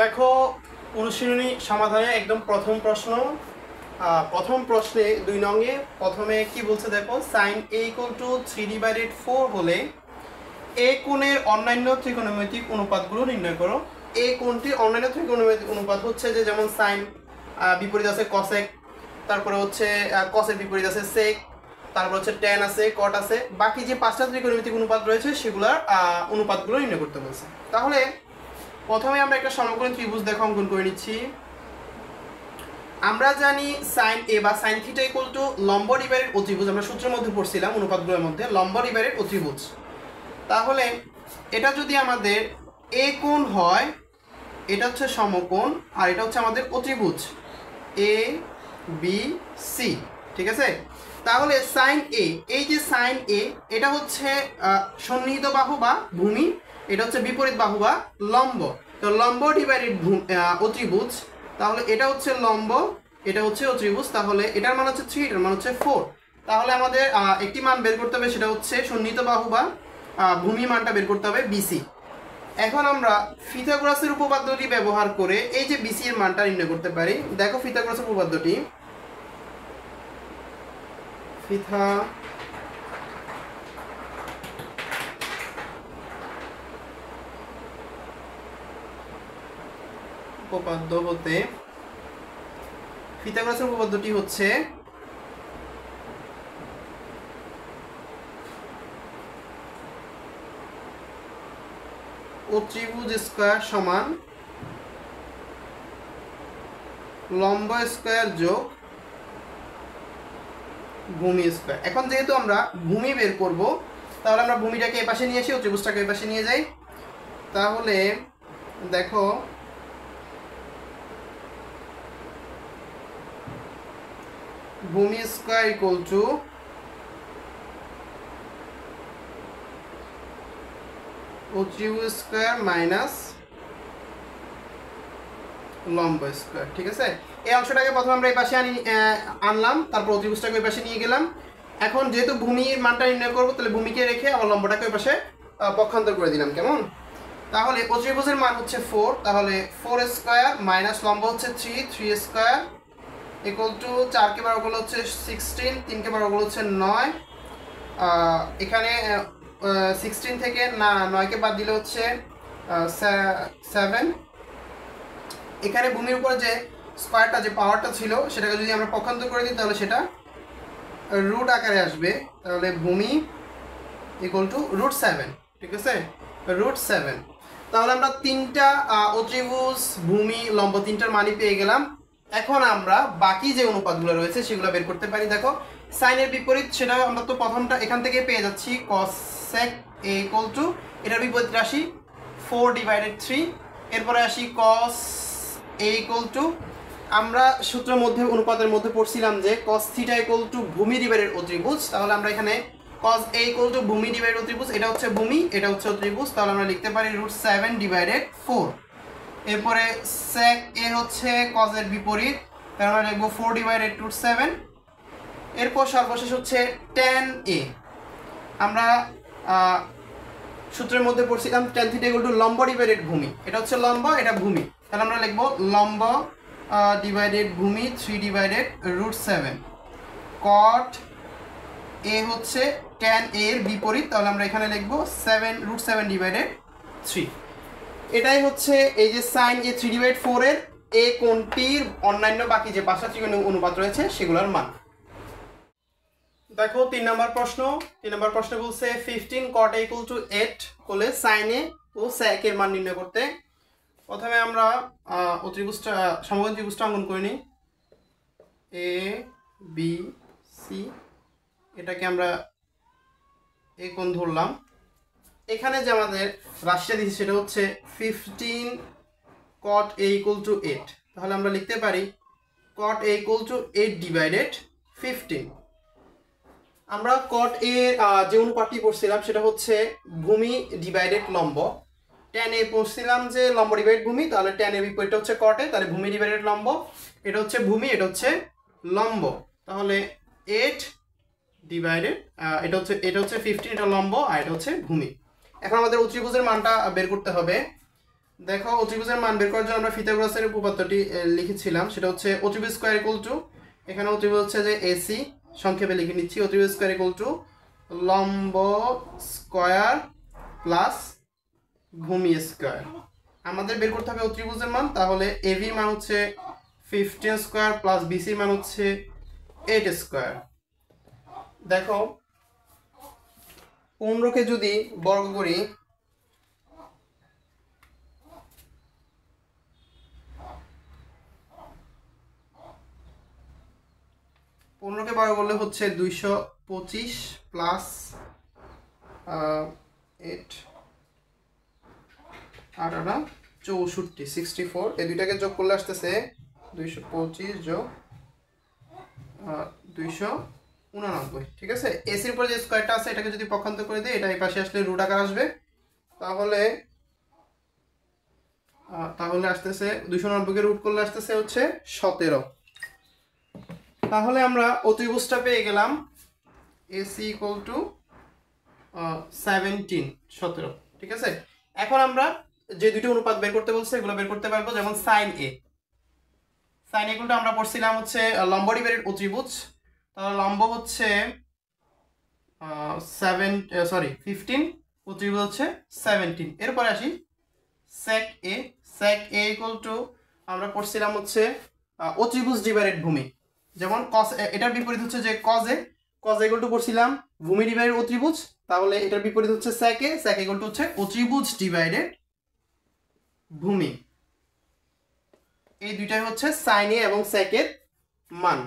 দেখো অনুশীলনী সমাধানে একদম প্রথম প্রশ্ন। প্রথম প্রশ্নে 2 নংয়ে প্রথমে কি বলছে দেখো, sin a = 3/4 হলে এ কোণের অন্যান্য ত্রিকোণমিতিক অনুপাতগুলো নির্ণয় করো। এই কোণটির অন্যান্য ত্রিকোণমিতিক অনুপাত হচ্ছে যে যেমন sin বিপরীত আছে cosec, তারপরে হচ্ছে cos এর বিপরীত আছে sec, তারপর হচ্ছে tan আছে, cot আছে, বাকি যে 5টা ত্রিকোণমিতিক অনুপাত রয়েছে সেগুলোর অনুপাতগুলো নির্ণয় করতে বলছে। তাহলে প্রথমে আমরা একটা সমকোণী ত্রিভুজ দেখো অঙ্কন করে নিচ্ছি। আমরা জানি sin a বা sin θ লম্ব ডিভাইডেড অতিভুজ, আমরা সূত্রের মধ্যে পড়ছিলাম অনুপাতগুলোর মধ্যে লম্ব ডিভাইডেড অতিভুজ। তাহলে এটা যদি আমাদের a কোণ হয়, এটা হচ্ছে সমকোণ, আর এটা হচ্ছে আমাদের অতিভুজ a b c, ঠিক আছে? তাহলে sin a, এই যে sin a এটা হচ্ছে সন্নিহিত বাহু বা ভূমি, এটা হচ্ছে বিপরীত বাহু বা লম্ব। তো লম্ব ডিভাইডেড অতিভুজ, তাহলে এটা হচ্ছে লম্ব, এটা হচ্ছে অতিভুজ, তাহলে এটার মান হচ্ছে 3, এটার মান হচ্ছে 4। তাহলে আমাদের একটি মান বের করতে হবে, সেটা হচ্ছে সন্নিহিত বাহু বা ভূমি মানটা বের করতে হবে বিসি। এখন আমরা পিথাগোরাসের উপপাদ্যটি ব্যবহার করে এই যে বিসি এর মানটা নির্ণয় করতে পারি। দেখো পিথাগোরাসের উপপাদ্যটি, উপপাদ্য হতে পিথাগোরাসের উপপাদ্যটি হচ্ছে অত্রিভুজ স্কয়ার সমান লম্ব স্কয়ার যোগ ভূমি স্কয়ার। এখন যেহেতু আমরা ভূমি বের করব, তাহলে আমরা ভূমিটাকে এই পাশে নিয়ে আসি, অত্রিভুজটাকে এই পাশে নিয়ে যাই। তাহলে দেখো ভূমি স্কয়ার ইকুয়াল টু অত্রিভুজ স্কয়ার মাইনাস লম্ব স্কয়ার, ঠিক আছে? এই অংশটাকে প্রথমে আমরা এই পাশে আনলাম, তারপর অত্রিভুজটাকে ওই পাশে নিয়ে গেলাম। এখন যেহেতু ভূমির মানটা নির্ণয় করবো, তাহলে ভূমিকে রেখে আবার লম্বটাকে ওই পাশে পক্ষান্তর করে দিলাম, কেমন? তাহলে অত্রিভুজের মান হচ্ছে 4, তাহলে 4 স্কয়ার মাইনাস লম্ব হচ্ছে 3 স্কয়ার ইকুয়াল টু 4 কে বর্গ করলে হচ্ছে 16, 3 কে বর্গ করলে হচ্ছে 9। এখানে 16 থেকে 9 কে বাদ দিলে হচ্ছে 7। এখানে ভূমির উপর যে স্কয়ারটা, যে পাওয়ারটা ছিল, সেটাকে যদি আমরা পক্ষান্তর করে দিই তাহলে সেটা রুট আকারে আসবে। তাহলে ভূমি ইকুয়াল টু √7, ঠিক আছে? √7। তাহলে আমরা 3টা অত্রিভুজ, ভূমি, লম্ব 3টার মানই পেয়ে গেলাম। এখন আমরা বাকি যে অনুপাতগুলো রয়েছে সেগুলো বের করতে পারি। দেখো সাইনের বিপরীত, সেটা আমরা তো প্রথমটা এখান থেকে পেয়ে যাচ্ছি, cosec a ইকুয়াল টু এটার বিপরীত রাশি 4/3। এরপরে আসি cos a ইকুয়াল টু, আমরা সূত্রের মধ্যে অনুপাতের মধ্যে পড়ছিলাম যে cos θ ইকুয়াল টু ভূমি ডিভাইডেড অত্রিভুজ। তাহলে আমরা এখানে cos a ইকুয়াল টু ভূমি ডিভাইডেড অত্রিভুজ, এটা হচ্ছে ভূমি, এটা হচ্ছে অত্রিভুজ, তাহলে আমরা লিখতে পারি √7/4। এরপরে sec a হচ্ছে cos এর বিপরীত, তাহলে আমরা লিখব 4/√7। এরপর সর্বশেষ হচ্ছে tan a, আমরা সূত্রের মধ্যে পড়ছিলাম tan θ ইকুয়াল টু লম্ব ডিভাইডেড ভূমি, এটা হচ্ছে লম্ব, এটা ভূমি, তাহলে আমরা লিখব লম্ব ডিভাইডেড ভূমি 3/√7। cot a হচ্ছে tan a এর বিপরীত, তাহলে আমরা এখানে লিখব √7/3। এটাই হচ্ছে এই যে sin a 3/4 এর a কোণটির অন্যান্য বাকি যে 5টা ত্রিকোণমিতিক অনুপাত রয়েছে সেগুলোর মান। দেখো 3 নম্বর প্রশ্ন। 3 নম্বর প্রশ্নে বলছে 15 cot a = 8 হলে sin a ও sec এর মান নির্ণয় করতে। প্রথমে আমরা অত্রিভুজটা, সমকোণী ত্রিভুজটা অঙ্কন করে নিই। a b c, এটাকে আমরা এই কোণ ধরলাম। এখানে যে আমাদের রাশিটা দিয়েছি সেটা হচ্ছে 15 cot a = 8, তাহলে আমরা লিখতে পারি cot a = 8/15। আমরা cot a যে অনুপাতটি পড়ছিলাম সেটা হচ্ছে ভূমি ডিভাইডেড লম্ব। tan a পড়ছিলাম যে লম্ব ডিভাইডেড ভূমি, তাহলে tan এর বিপরীতটা হচ্ছে cot a, তাহলে ভূমি ডিভাইডেড লম্ব, এটা হচ্ছে ভূমি, এটা হচ্ছে লম্ব, তাহলে 8 ডিভাইডেড এটা হচ্ছে 15, এটা লম্ব, আর এটা হচ্ছে ভূমি। এখন আমাদের অত্রিভুজের মানটা বের করতে হবে। দেখো অতিভুজের মান বের করার জন্য আমরা পিথাগোরাসের উপপাদ্যটি লিখেছিলাম, সেটা হচ্ছে অতিভুজ স্কয়ার ইকুয়াল টু, এখানে অতিভুজ হচ্ছে যে এসি, সংক্ষেপে লিখে নিচ্ছি, অতিভুজ স্কয়ার ইকুয়াল টু লম্ব স্কয়ার প্লাস ভূমি স্কয়ার। আমাদের বের করতে হবে অতিভুজের মান, তাহলে এবি মান হচ্ছে 15 স্কয়ার প্লাস বিসি মান হচ্ছে 8 স্কয়ার। দেখো 15কে যদি বর্গ করি, পনেরোকে বর্গ করলে হচ্ছে 225 প্লাস 8 8 64 64, এই দুইটাকে যোগ করলে আসতেছে 225 যোগ 289। ঠিক আছে, এসির উপরে যে স্কয়ারটা আছে এটাকে যদি পক্ষান্তর করে দিই, এটা এই পাশে আসলে রুট আকার আসবে, তাহলে আসতেছে 290কে রুট করলে আসতেছে হচ্ছে 17। তাহলে আমরা অতিভুজটা পেয়ে গেলাম এসি ইকুয়াল টু 17। ঠিক আছে, এখন আমরা যে দুটো অনুপাত বের করতে বলছে এগুলো বের করতে পারবো, যেমন সাইন এ। সাইন এ গুলো আমরা পড়ছিলাম হচ্ছে লম্ব ডিভাইডেড অতিভুজ, তাহলে লম্ব হচ্ছে 15, অতিভুজ হচ্ছে 17। এরপরে আসি সেক এ। সেক এ ইকুয়াল টু আমরা পড়ছিলাম হচ্ছে অতিভুজ ডিভাইডেড ভূমি, যেমন কস, এটার বিপরীত হচ্ছে যে কজ এ। কজ ইকুয়াল টু পড়ছিলাম ভূমি ডিভাইডেড অতিভুজ, তাহলে এটার বিপরীত হচ্ছে সেক এ। সেক ইকুয়াল টু হচ্ছে অতিভুজ ডিভাইডেড ভূমি। এই দুইটাই হচ্ছে সাইন এ এবং সেক এর মান।